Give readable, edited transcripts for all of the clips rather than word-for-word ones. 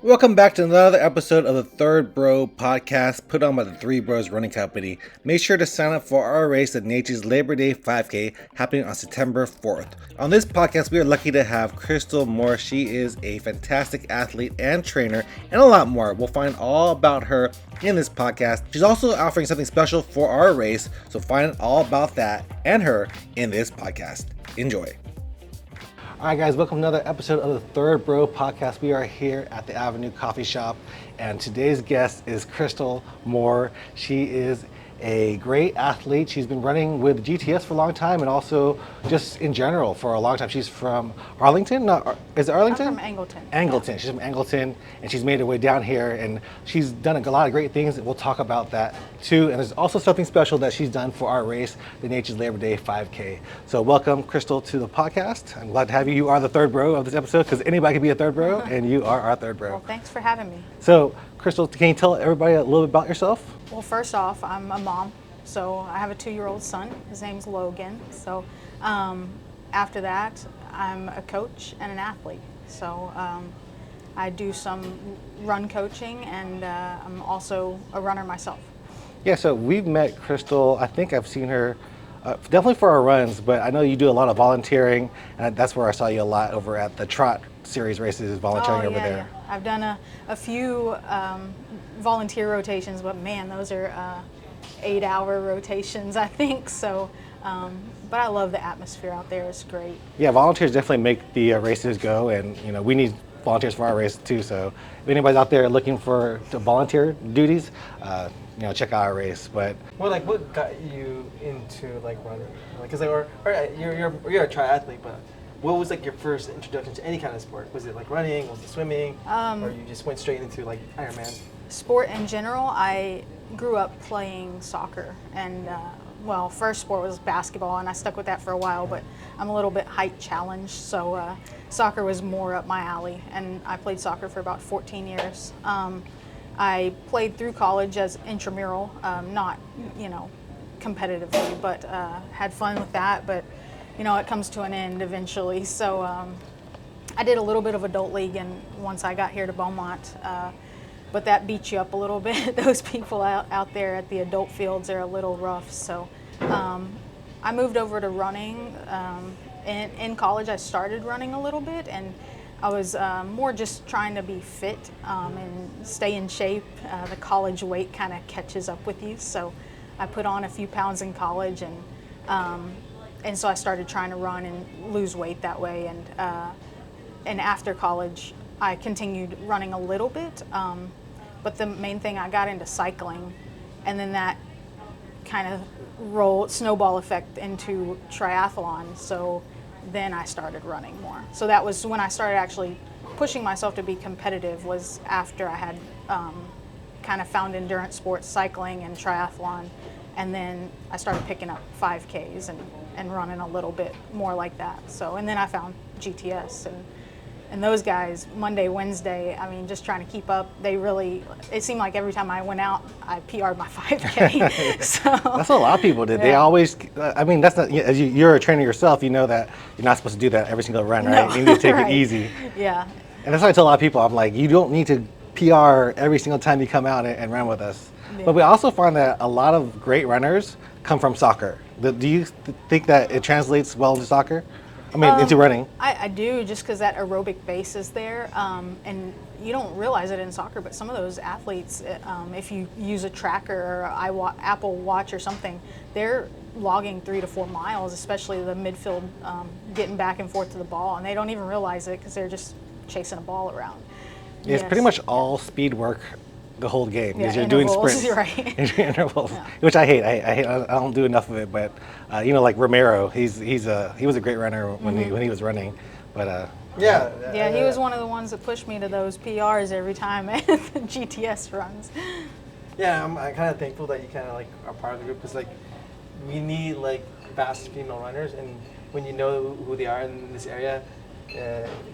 Welcome back to another episode of the Third Bro podcast put on by the Three Bros Running Company. Make sure to sign up for our race at Nature's Labor Day 5K happening on September 4th. On this podcast, we are lucky to have Crystal Moore. She is a fantastic athlete and trainer and a lot more. We'll find all about her in this podcast. She's also offering something special for our race, so find all about that and her in this podcast. Enjoy. All right, guys, welcome to another episode of the Third Bro podcast. We are here at the Avenue Coffee Shop, and today's guest is Crystal Moore. She is a great athlete. She's been running with GTS for a long time and also just in general for a long time. She's from Arlington? No, is it Arlington? I'm from Angleton. Angleton. Yeah. She's from Angleton, and she's made her way down here, and she's done a lot of great things, and we'll talk about that too. And there's also something special that she's done for our race, the Nature's Labor Day 5K. So welcome, Crystal, to the podcast. I'm glad to have you. You are the third bro of this episode because anybody can be a third bro, and you are our third bro. Well, thanks for having me. So, Crystal, can you tell everybody a little bit about yourself? Well, first off, I'm a mom, so I have a 2-year-old son. His name's Logan. So after that, I'm a coach and an athlete. So I do some run coaching, and I'm also a runner myself. Yeah, so we've met Crystal. I think I've seen her definitely for our runs, but I know you do a lot of volunteering, and that's where I saw you a lot over at the Trot Series races, volunteering over there. Yeah. I've done a few volunteer rotations, but man, those are 8-hour rotations, I think. So, but I love the atmosphere out there. It's great. Yeah, volunteers definitely make the races go, and we need volunteers for our race too. So, if anybody's out there looking for volunteer duties, check out our race. But what got you into running? You're a triathlete, but what was your first introduction to any kind of sport? Was it running? Was it swimming? Or you just went straight into Ironman? Sport in general, I grew up playing soccer, and first sport was basketball, and I stuck with that for a while, but I'm a little bit height challenged, so soccer was more up my alley, and I played soccer for about 14 years. I played through college as intramural, not, competitively, but had fun with that, but it comes to an end eventually. So I did a little bit of adult league, and once I got here to Beaumont, but that beats you up a little bit. Those people out there at the adult fields are a little rough. So I moved over to running. In college, I started running a little bit, and I was more just trying to be fit and stay in shape. The college weight kind of catches up with you. So I put on a few pounds in college, and so I started trying to run and lose weight that way. And after college, I continued running a little bit, but the main thing, I got into cycling, and then that kind of snowball effect into triathlon. So then I started running more. So that was when I started actually pushing myself to be competitive, was after I had kind of found endurance sports, cycling and triathlon, and then I started picking up 5Ks and running a little bit more like that. So, and then I found GTS, and those guys, Monday, Wednesday, just trying to keep up, it seemed like every time I went out, I PR'd my 5K. So that's what a lot of people did. Yeah. They always, that's not, as you're a trainer yourself, you know that you're not supposed to do that every single run, right? No. You need to take Right. it easy. Yeah. And that's why I tell a lot of people, I'm like, you don't need to PR every single time you come out and run with us. Yeah. But we also find that a lot of great runners come from soccer. Do you think that it translates well into soccer? Into running. I do, just because that aerobic base is there, and you don't realize it in soccer, but some of those athletes, if you use a tracker or Apple Watch or something, they're logging 3 to 4 miles, especially the midfield, getting back and forth to the ball, and they don't even realize it because they're just chasing a ball around. Yeah, it's pretty much all speed work the whole game, because you're doing sprints, right? intervals, Yeah. which I hate. I don't do enough of it, but like Romero, he was a great runner when he was running, but yeah, he was one of the ones that pushed me to those PRs every time at the GTS runs. Yeah, I'm kind of thankful that you kind of are part of the group, because we need fast female runners, and when you know who they are in this area,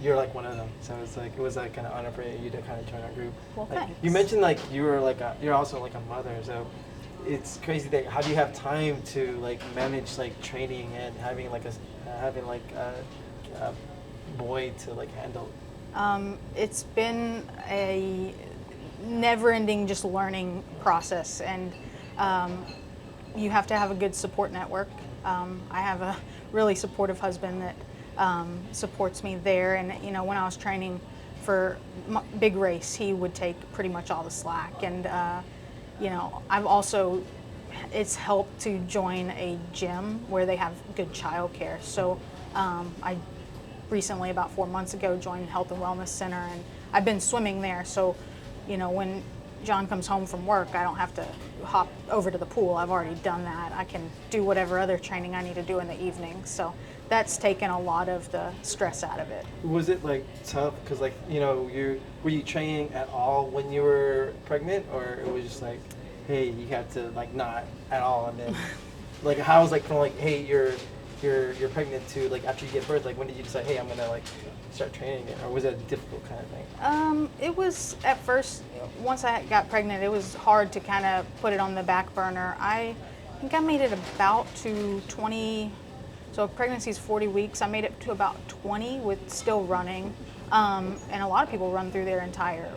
you're one of them. So it was kind of honor for you to kind of join our group. Well, thanks. You mentioned you were you're also a mother, so it's crazy that how do you have time to manage training and having a boy to handle It's been a never-ending just learning process, and you have to have a good support network. I have a really supportive husband that supports me there, and when I was training for big race, he would take pretty much all the slack, and I've also it's helped to join a gym where they have good childcare. So I recently, about 4 months ago, joined Health and Wellness Center, and I've been swimming there. So, when John comes home from work, I don't have to hop over to the pool. I've already done that. I can do whatever other training I need to do in the evening. So that's taken a lot of the stress out of it. Was it like tough? Because were you training at all when you were pregnant, or it was just like, hey, you had to like not at all, and then like how was like from like, hey, you're pregnant to like after you give birth, like when did you decide, hey, I'm gonna like start training it, or was it a difficult kind of thing? It was at first, once I got pregnant, it was hard to kind of put it on the back burner. I think I made it about to 20, so pregnancy's 40 weeks. I made it to about 20 with still running. And a lot of people run through their entire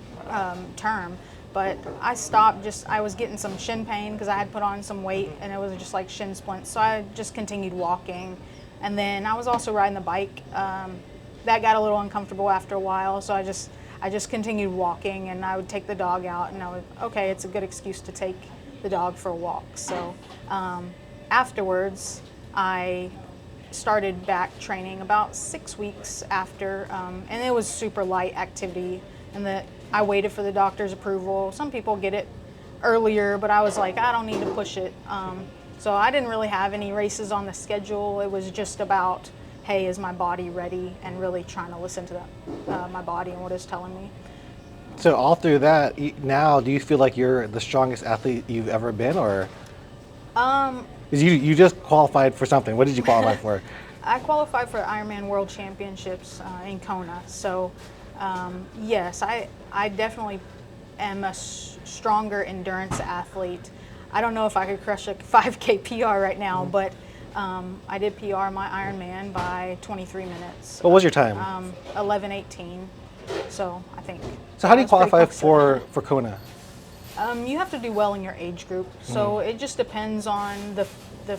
term. But I stopped, I was getting some shin pain because I had put on some weight and it was just like shin splints. So I just continued walking. And then I was also riding the bike. That got a little uncomfortable after a while. So I just continued walking, and I would take the dog out, and okay, it's a good excuse to take the dog for a walk. So afterwards, I started back training about 6 weeks after, and it was super light activity, and I waited for the doctor's approval. Some people get it earlier, but I was like, I don't need to push it. So I didn't really have any races on the schedule. It was just about, hey, is my body ready, and really trying to listen to my body and what it's telling me. So all through that, now do you feel like you're the strongest athlete you've ever been, or? 'Cause you just qualified for something. What did you qualify for? I qualified for Ironman World Championships in Kona. So yes, I definitely am a stronger endurance athlete. I don't know if I could crush a 5K PR right now, but I did PR my Ironman by 23 minutes. What was your time? 11:18. So I think. So how do you that's pretty qualify close. for Kona? You have to do well in your age group. So it just depends on the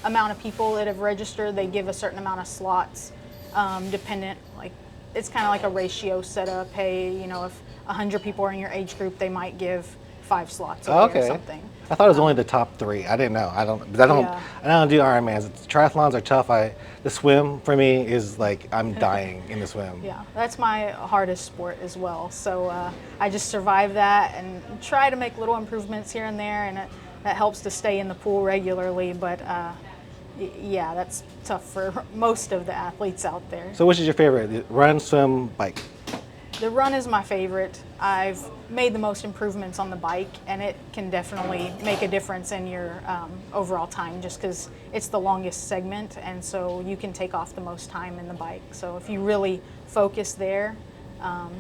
amount of people that have registered. They give a certain amount of slots, dependent. Like it's kind of like a ratio setup. Hey, if 100 people are in your age group, they might give 5 slots or something. I thought it was only the top 3. I didn't know. I don't do Ironmans. Triathlons are tough. The swim for me is like I'm dying in the swim. Yeah, that's my hardest sport as well. So I just survive that and try to make little improvements here and there, and that helps to stay in the pool regularly. But yeah, that's tough for most of the athletes out there. So which is your favorite? Run, swim, bike? The run is my favorite. I've made the most improvements on the bike, and it can definitely make a difference in your overall time just because it's the longest segment, and so you can take off the most time in the bike. So if you really focus there,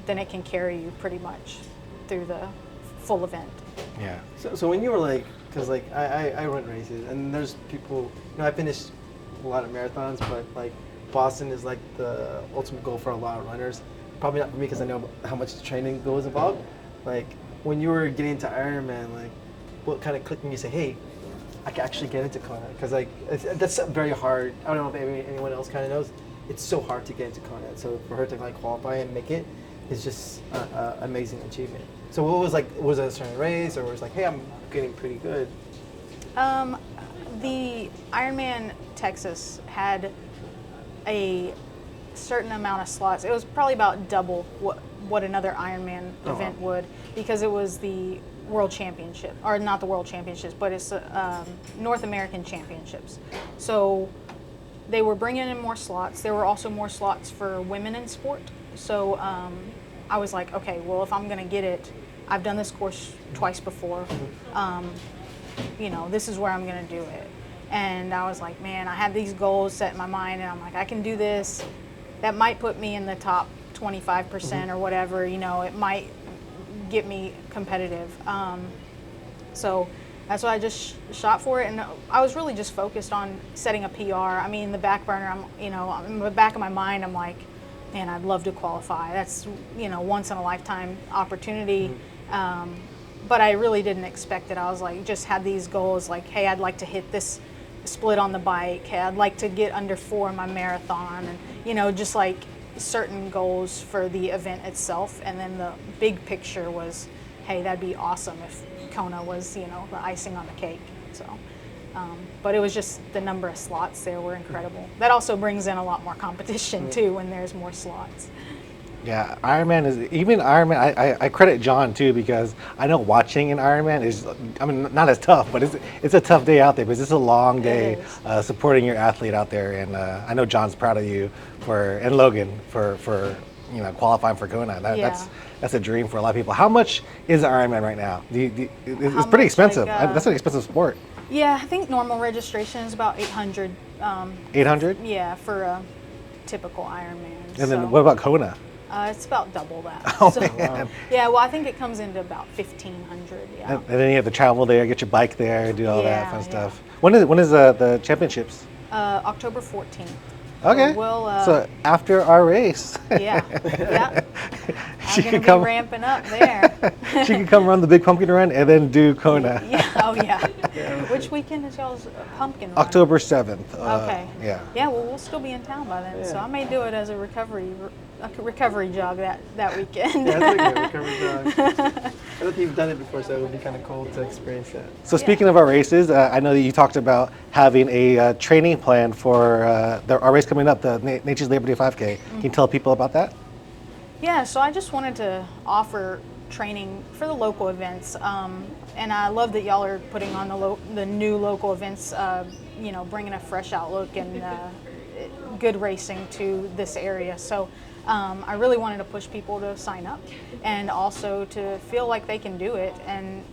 then it can carry you pretty much through the full event. Yeah. So when you were like, because like I run races, and there's people, I finished a lot of marathons, but like Boston is like the ultimate goal for a lot of runners. Probably not for me because I know how much training goes involved. Like when you were getting into Ironman, like what kind of clicked when you say, hey, I can actually get into Kona? Because like that's very hard. I don't know if anyone else kind of knows. It's so hard to get into Kona. So for her to like qualify and make it is just an amazing achievement. So what was like, was it a certain race, or was it like, hey, I'm getting pretty good? The Ironman Texas had a certain amount of slots. It was probably about double what another Ironman event would, because it was the World Championship, or not the World Championships, but it's North American Championships. So they were bringing in more slots. There were also more slots for women in sport. So I was like, okay, well, if I'm going to get it, I've done this course twice before. This is where I'm going to do it. And I was like, man, I had these goals set in my mind, and I'm like, I can do this. That might put me in the top 25% or whatever, it might get me competitive. So that's why I just shot for it, and I was really just focused on setting a PR. I mean, the back burner, in the back of my mind, I'm like, and I'd love to qualify. That's, once in a lifetime opportunity. But I really didn't expect it. I was like, just had these goals like, hey, I'd like to hit this split on the bike. Hey, I'd like to get under 4 in my marathon, and just like certain goals for the event itself. And then the big picture was, hey, that'd be awesome if Kona was, the icing on the cake. So, but it was just the number of slots there were incredible. That also brings in a lot more competition too when there's more slots. Yeah, Ironman. I credit John too, because I know watching an Ironman is, not as tough, but it's a tough day out there because it's a long day supporting your athlete out there, and I know John's proud of you and Logan for qualifying for Kona. That's a dream for a lot of people. How much is an Ironman right now? It's pretty expensive. That's an expensive sport. Yeah, I think normal registration is about 800. 800? Yeah, for a typical Ironman. And then what about Kona? It's about double that. Oh, man. Yeah, well, I think it comes into about 1,500. Yeah. And then you have to travel there, get your bike there, do all that Yeah, fun yeah. stuff. When is the championships? October 14th. Okay. So we'll. So after our race. Yeah. Yeah. She I'm could gonna come. be ramping up there. She can come run the big pumpkin run and then do Kona. Yeah. Oh yeah. Which weekend is y'all's pumpkin run? October 7th. Okay. Yeah. Yeah. Well, we'll still be in town by then, so I may do it as a recovery jog that weekend. Yeah, that's a good recovery jog. I don't think you've done it before, so it would be kind of cool to experience that. So speaking of our races, I know that you talked about having a training plan for our race coming up, the Nature's Labor Day 5K. Can you tell people about that? Yeah, so I just wanted to offer training for the local events, and I love that y'all are putting on the new local events, bringing a fresh outlook and good racing to this area. So I really wanted to push people to sign up and also to feel like they can do it. And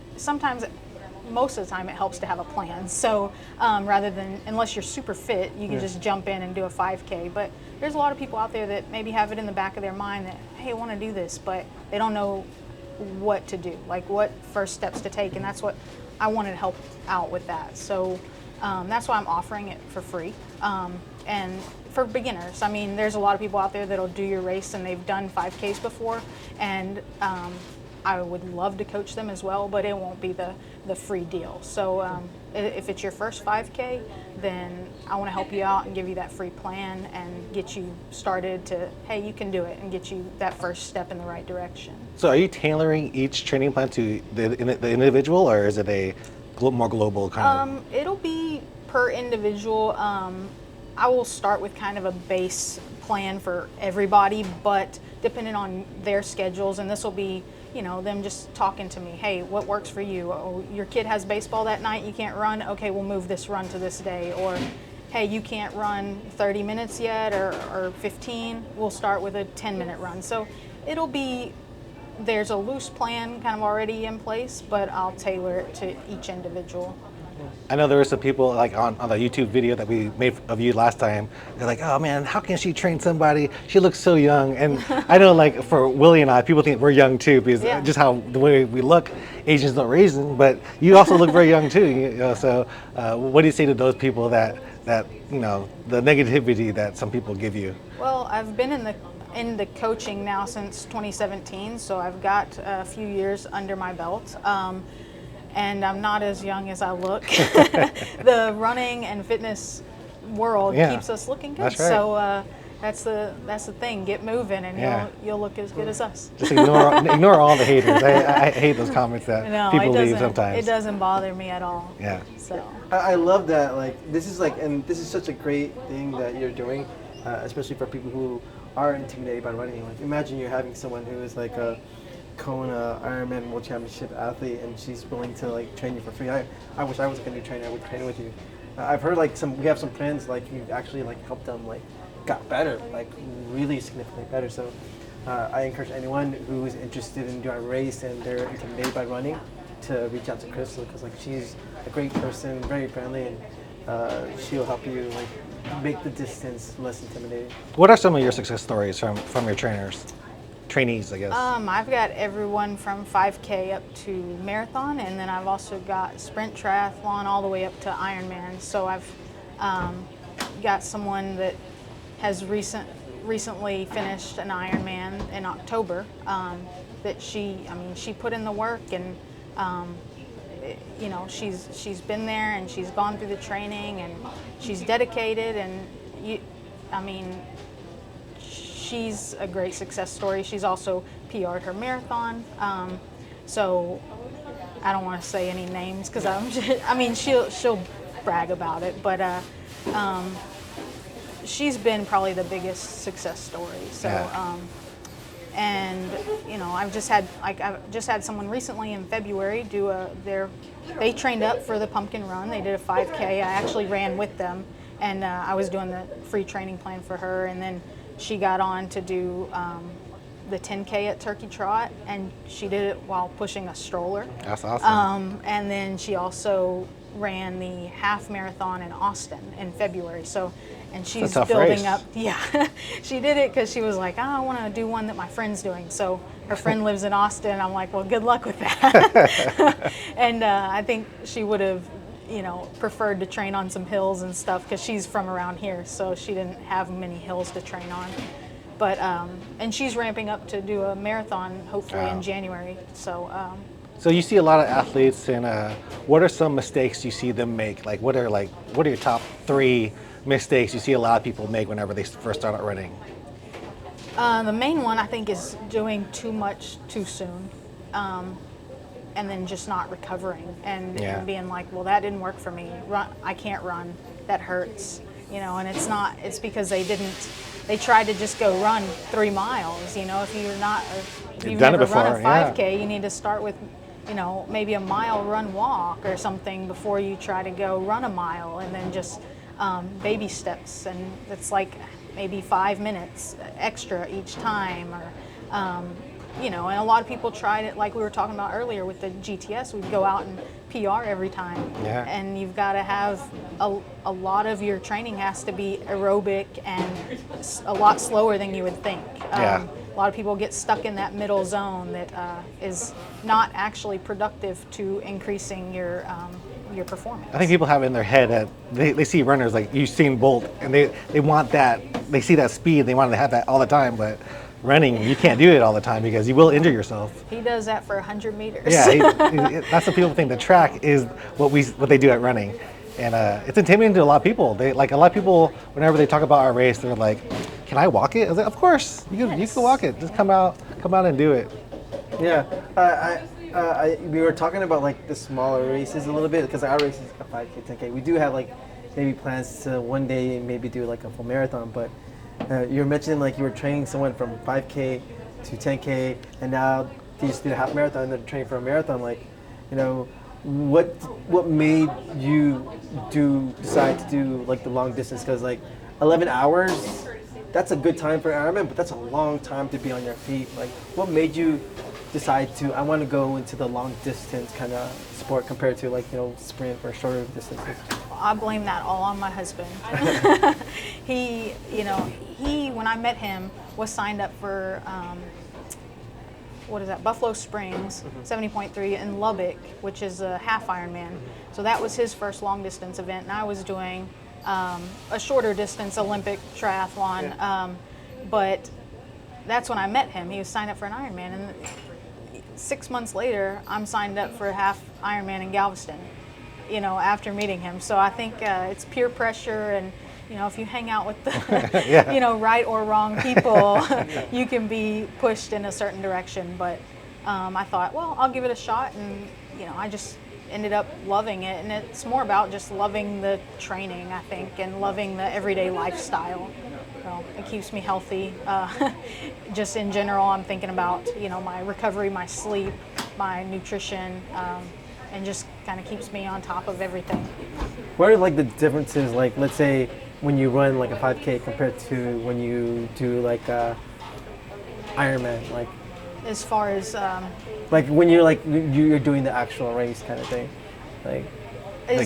most of the time it helps to have a plan. So rather than, unless you're super fit, you can just jump in and do a 5K. But there's a lot of people out there that maybe have it in the back of their mind that, hey, I want to do this, but they don't know what to do, like what first steps to take. And that's what I wanted to help out with that. So that's why I'm offering it for free. And for beginners, there's a lot of people out there that'll do your race and they've done 5Ks before, and I would love to coach them as well, but it won't be the free deal. So if it's your first 5K, then I want to help you out and give you that free plan and get you started to, hey, you can do it, and get you that first step in the right direction. So are you tailoring each training plan to the individual, or is it a more global kind of? It'll be per individual. I will start with kind of a base plan for everybody, but depending on their schedules, and this will be, them just talking to me, hey, what works for you? Oh, your kid has baseball that night, you can't run? Okay, we'll move this run to this day. Or, hey, you can't run 30 minutes yet or 15, we'll start with a 10-minute run. So there's a loose plan kind of already in place, but I'll tailor it to each individual. I know there were some people like on the YouTube video that we made of you last time. They're like, "Oh man, how can she train somebody? She looks so young." And I know, like for Willie and I, people think we're young too because just how the way we look, Asians don't reason. But you also look very young too. So, what do you say to those people that the negativity that some people give you? Well, I've been in the coaching now since 2017, so I've got a few years under my belt. And I'm not as young as I look. The running and fitness world keeps us looking good. That's right. So that's the thing. Get moving, and you'll look as good as us. Just ignore all the haters. I hate those comments that people leave sometimes. It doesn't bother me at all. Yeah. So I love that. This is such a great thing that you're doing, especially for people who are intimidated by running. Like, imagine you're having someone who is like a Kona Ironman World Championship athlete, and she's willing to train you for free. I wish I was going to train. I would train with you. I've heard we have some friends you actually helped them got better, really significantly better. So I encourage anyone who is interested in doing a race and they're intimidated by running to reach out to Crystal, because she's a great person, very friendly, and she'll help you make the distance less intimidating. What are some of your success stories from your trainees, I guess? I've got everyone from 5K up to marathon, and then I've also got sprint, triathlon, all the way up to Ironman. So I've got someone that has recently finished an Ironman in October. That she put in the work, and you know, she's been there and she's gone through the training and she's dedicated, and I mean, she's a great success story. She's also PR'd her marathon. So I don't want to say any names because she'll brag about it, but she's been probably the biggest success story. So. Yeah. And you know, I've just had someone recently in February do they trained up for the pumpkin run. They did a 5K. I actually ran with them, and I was doing the free training plan for her. And then she got on to do the 10K at Turkey Trot, and she did it while pushing a stroller. That's awesome. And then she also ran the half marathon in Austin in February. So, and she's building race. up. Yeah, she did it because she was like, I want to do one that my friend's doing. So her friend lives in Austin. I'm like, well, good luck with that. And I think she would have, you know, preferred to train on some hills and stuff because she's from around here, so she didn't have many hills to train on. But and she's ramping up to do a marathon hopefully in January. So. So you see a lot of athletes, and what are some mistakes you see them make? Like, what are your top 3 mistakes you see a lot of people make whenever they first start out running? The main one I think is doing too much too soon, and then just not recovering and being like, well, that didn't work for me. I can't run. That hurts. You know, and it's because they tried to just go run 3 miles. You know, if you've never run a 5K, you need to start with, you know, maybe a mile run walk or something before you try to go run a mile, and then just baby steps, and it's like maybe 5 minutes extra each time, or you know, and a lot of people tried it like we were talking about earlier with the GTS. We'd go out and PR every time, and you've got to have a lot of your training has to be aerobic and a lot slower than you would think. A lot of people get stuck in that middle zone that is not actually productive to increasing your performance. I think people have in their head that they see runners like Usain Bolt, and they want that, they see that speed, they want to have that all the time, but running, you can't do it all the time because you will injure yourself. He does that for 100 meters. Yeah, that's what people think. The track is what they do at running, and it's intimidating to a lot of people. A lot of people, whenever they talk about our race, they're like, "Can I walk it?" I was like, "Of course, you can walk it. Just come out and do it." Yeah, we were talking about like the smaller races a little bit because our race is a 5K, 10K. We do have like maybe plans to one day maybe do like a full marathon, but you were mentioning like you were training someone from 5K to 10K, and now they just did a half marathon and they're training for a marathon. Like, you know, what made you decide to do like the long distance? Because like 11 hours, that's a good time for Ironman, but that's a long time to be on your feet. Like, what made you decide I want to go into the long distance kind of sport compared to like, you know, sprint or shorter distances? I blame that all on my husband. He, when I met him, was signed up for, Buffalo Springs, 70.3 in Lubbock, which is a half Ironman. So that was his first long distance event, and I was doing a shorter distance Olympic triathlon. But that's when I met him. He was signed up for an Ironman, and 6 months later, I'm signed up for a half Ironman in Galveston, you know, after meeting him. So I think it's peer pressure, and, you know, if you hang out with the, you know, right or wrong people, you can be pushed in a certain direction. But I thought, well, I'll give it a shot, and, you know, I just ended up loving it. And it's more about just loving the training, I think, and loving the everyday lifestyle. So it keeps me healthy. Just in general, I'm thinking about, you know, my recovery, my sleep, my nutrition, and just kind of keeps me on top of everything. What are like the differences, like let's say when you run like a 5K compared to when you do like Ironman, like as far as like when you're doing the actual race kind of thing, like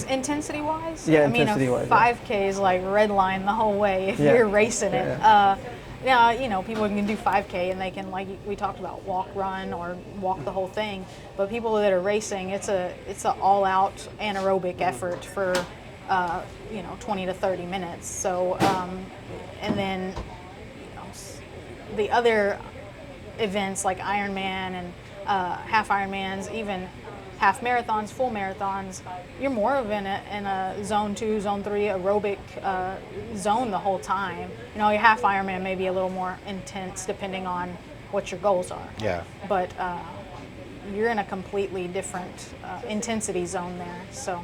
intensity wise? Yeah, I mean, intensity wise. 5K is like red line the whole way if you're racing it. Now, you know, people can do 5K and they can, like we talked about, walk, run, or walk the whole thing. But people that are racing, it's a all-out anaerobic effort for, 20 to 30 minutes. So, and then, the other events like Ironman and half Ironmans, even half marathons, full marathons, you're more of in a zone 2, zone 3 aerobic zone the whole time. You know, your half Ironman may be a little more intense depending on what your goals are. Yeah. But you're in a completely different intensity zone there. So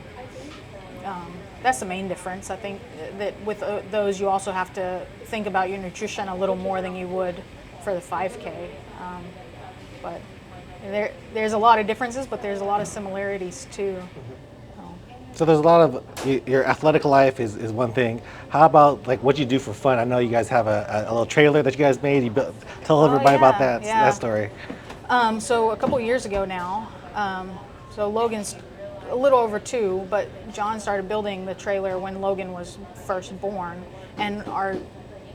that's the main difference. I think that with those, you also have to think about your nutrition a little more than you would for the 5K. But there's a lot of differences, but there's a lot of similarities too. So there's a lot of your athletic life is one thing. How about like what you do for fun? I know you guys have a little trailer that you guys made. You built, tell everybody about that story. So a couple years ago now, so Logan's a little over 2, but John started building the trailer when Logan was first born, and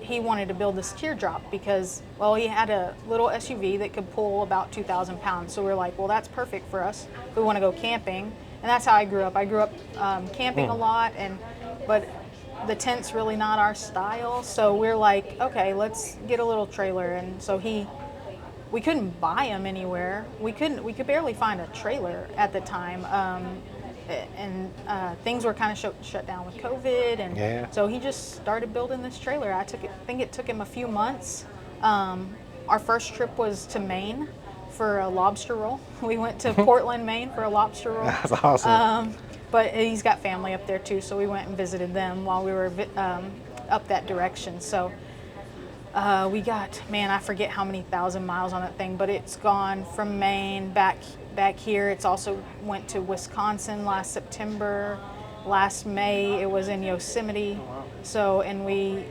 he wanted to build this teardrop because, well, he had a little SUV that could pull about 2,000 pounds. So we were like, well, that's perfect for us. We want to go camping, and that's how I grew up. I grew up camping a lot, but the tent's really not our style. So we're like, okay, let's get a little trailer, and so we couldn't buy them anywhere. We could barely find a trailer at the time, and things were kind of shut down with COVID, and so he just started building this trailer. I think it took him a few months. Our first trip was to Maine for a lobster roll. We went to Portland, Maine for a lobster roll. That's awesome. But he's got family up there too, so we went and visited them while we were up that direction. So. We got, man, I forget how many thousand miles on that thing, but it's gone from Maine back here. It's also went to Wisconsin last September. Last May, it was in Yosemite. So, and we,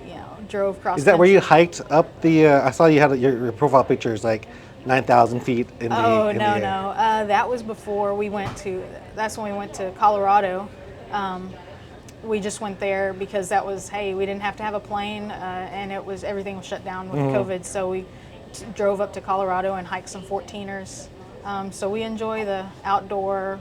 drove across. Is that where you hiked up the? I saw you had your profile picture is like 9,000 feet in the. Oh, no. That was before we went to. That's when we went to Colorado. We just went there because that was, hey, we didn't have to have a plane, and everything was shut down with COVID. So we drove up to Colorado and hiked some 14ers. So we enjoy the outdoor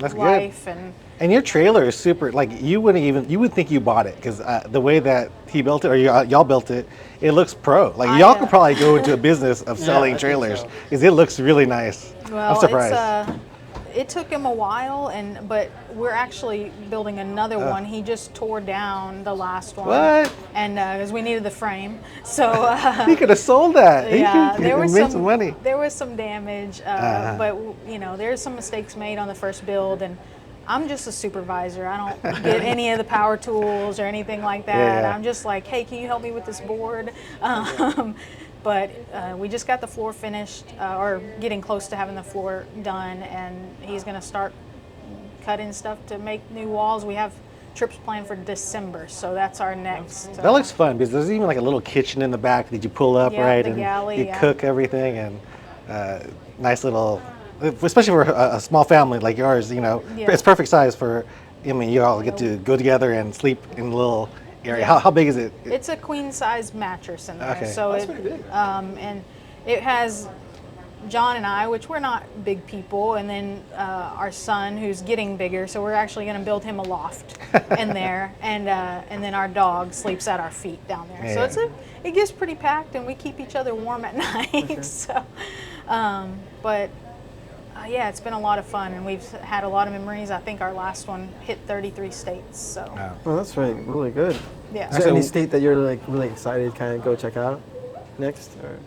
life. Good. And your trailer is super. Like you would think you bought it because the way that he built it or y'all built it, it looks pro. Like y'all could probably go into a business of selling trailers because it looks really nice. Well, I'm surprised. It took him a while, but we're actually building another one. He just tore down the last one. What? And because we needed the frame, so he could have sold that. Yeah, there was some money. There was some damage, but there's some mistakes made on the first build, and I'm just a supervisor. I don't get any of the power tools or anything like that. Yeah. I'm just like, hey, can you help me with this board? But we just got the floor finished, or getting close to having the floor done, and he's going to start cutting stuff to make new walls. We have trips planned for December, so that's our next. That looks fun because there's even like a little kitchen in the back that you pull up, right? The and galley, you cook everything, and nice little, especially for a small family like yours, it's perfect size for, you all get to go together and sleep in a little area. How big is it? It's a queen size mattress in there. Okay. So That's pretty big. And it has John and I, which we're not big people, and then our son who's getting bigger. So we're actually going to build him a loft in there, and then our dog sleeps at our feet down there. Yeah. So it gets pretty packed, and we keep each other warm at night. So, but. Yeah, it's been a lot of fun, and we've had a lot of memories. I think our last one hit 33 states. So. Wow. Well, that's really good. Yeah. Is there any state that you're like really excited to kind of go check out next? Or?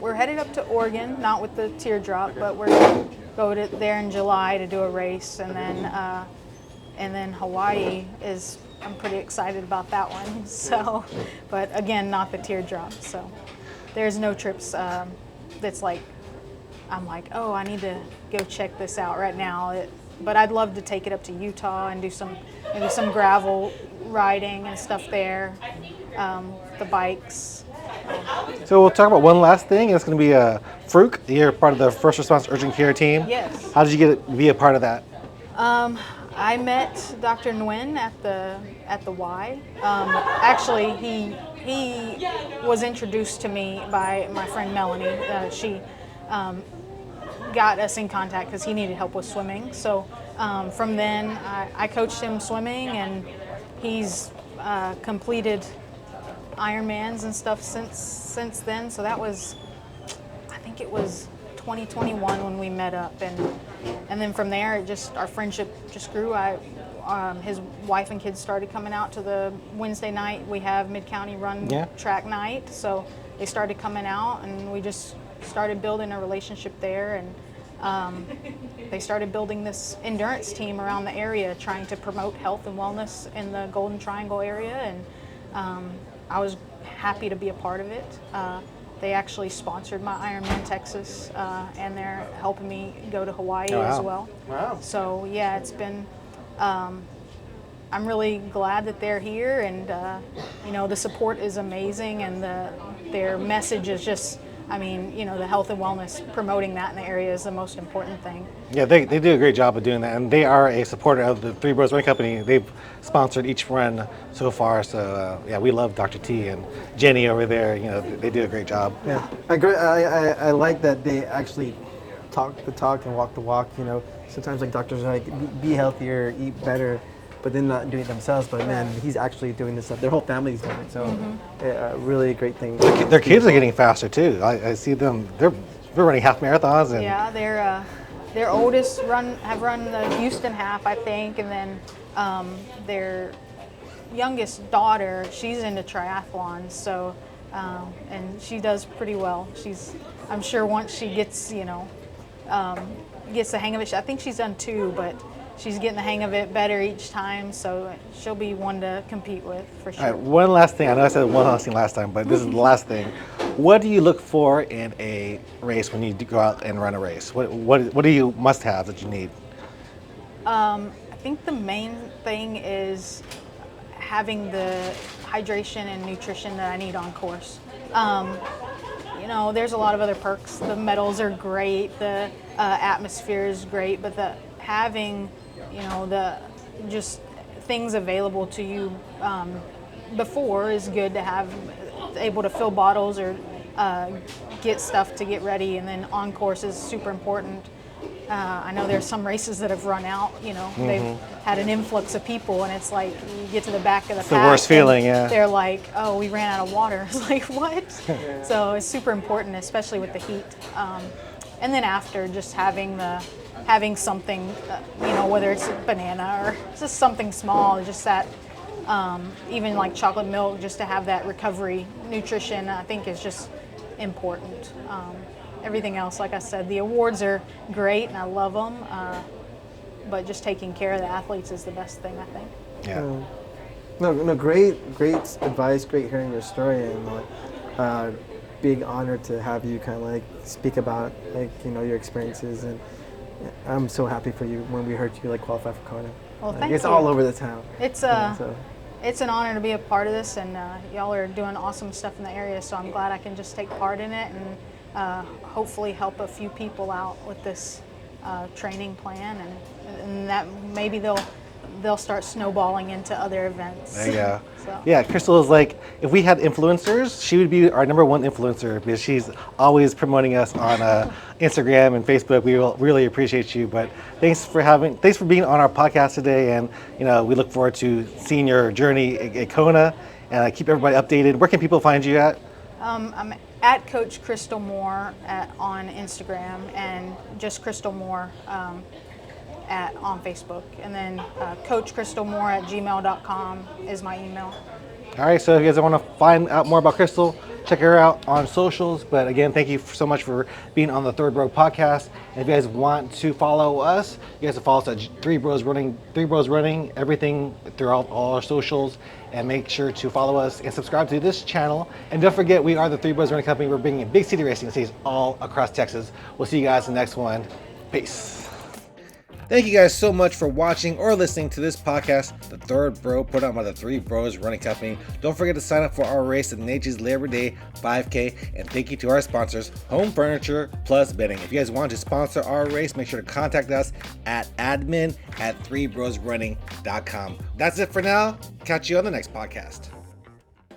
We're headed up to Oregon, not with the teardrop, but we're going to go there in July to do a race, and then Hawaii is. I'm pretty excited about that one. So, but again, not the teardrop. So, there's no trips that's like. I'm like, oh, I need to go check this out right now. But I'd love to take it up to Utah and do maybe some gravel riding and stuff there, the bikes. So we'll talk about one last thing. It's going to be Farouk. You're part of the first response urgent care team. Yes. How did you be a part of that? I met Dr. Nguyen at the Y. Actually, he was introduced to me by my friend Melanie. She got us in contact because he needed help with swimming. So from then, I coached him swimming, and he's completed Ironmans and stuff since then. So that was, I think it was 2021 when we met up, and then from there, our friendship just grew. His wife and kids started coming out to the Wednesday night. We have Mid-County Run track night, so they started coming out, and we just started building a relationship there, and they started building this endurance team around the area, trying to promote health and wellness in the Golden Triangle area, and I was happy to be a part of it. They actually sponsored my Ironman Texas, and they're helping me go to Hawaii as well. Wow. So yeah, it's been, I'm really glad that they're here, and the support is amazing, and their message is just, the health and wellness, promoting that in the area is the most important thing. Yeah, they do a great job of doing that, and they are a supporter of the Three Bros Running Company. They've sponsored each run so far, so we love Dr. T and Jenny over there. They do a great job. Yeah, I like that they actually talk the talk and walk the walk. Sometimes like doctors are like, be healthier, eat better, but then not doing it themselves. But man, he's actually doing this stuff. Their whole family's doing it. So really a great thing. Their kids are getting faster too. I see them. They're running half marathons. And yeah, their oldest have run the Houston half, I think, and then their youngest daughter, she's into triathlons. So and she does pretty well. I'm sure once she gets gets the hang of it. I think she's done 2, but she's getting the hang of it better each time, so she'll be one to compete with for sure. All right, one last thing. I know I said one last thing last time, but this is the last thing. What do you look for in a race when you go out and run a race? What do you must have that you need? I think the main thing is having the hydration and nutrition that I need on course. There's a lot of other perks. The medals are great, the atmosphere is great, but having the just things available to you before is good to have, able to fill bottles or get stuff to get ready, and then on course is super important. I know there's some races that have run out, they've had an influx of people, and it's like you get to the back of the pack. It's the worst feeling, yeah. They're like, oh, we ran out of water. It's like, what? So it's super important, especially with the heat. And then after, just having something, whether it's a banana or just something small, just that, even like chocolate milk, just to have that recovery nutrition, I think is just important. Everything else, like I said, the awards are great and I love them, but just taking care of the athletes is the best thing, I think. Yeah. No, great advice, great hearing your story, and big honor to have you kind of like speak about your experiences, and I'm so happy for you when we heard you qualify for Kona. Well, thank you. It's all over the town. It's it's an honor to be a part of this, and y'all are doing awesome stuff in the area, so I'm glad I can just take part in it and hopefully help a few people out with this training plan, and that maybe they'll start snowballing into other events. There you go. So. Yeah, Crystal is like, if we had influencers, she would be our #1 influencer, because she's always promoting us on Instagram and Facebook. We will really appreciate you. But thanks for being on our podcast today, and we look forward to seeing your journey at Kona, and keep everybody updated. Where can people find you at? I'm at Coach Crystal Moore on Instagram, and just Crystal Moore on Facebook, and then coachcrystalmoore@gmail.com is my email. All right, so if you guys want to find out more about Crystal, check her out on socials. But again, thank you so much for being on the Third Bro podcast. And if you guys want to follow us, you guys can follow us at Three Bros Running, everything throughout all our socials. And make sure to follow us and subscribe to this channel. And don't forget, we are the Three Bros Running Company. We're bringing big city racing cities all across Texas. We'll see you guys in the next one. Peace. Thank you guys so much for watching or listening to this podcast, The Third Bro, put on by the Three Bros Running Company. Don't forget to sign up for our race at Nature's Labor Day 5K. And thank you to our sponsors, Home Furniture Plus Bedding. If you guys want to sponsor our race, make sure to contact us at admin@threebrosrunning.com. That's it for now. Catch you on the next podcast.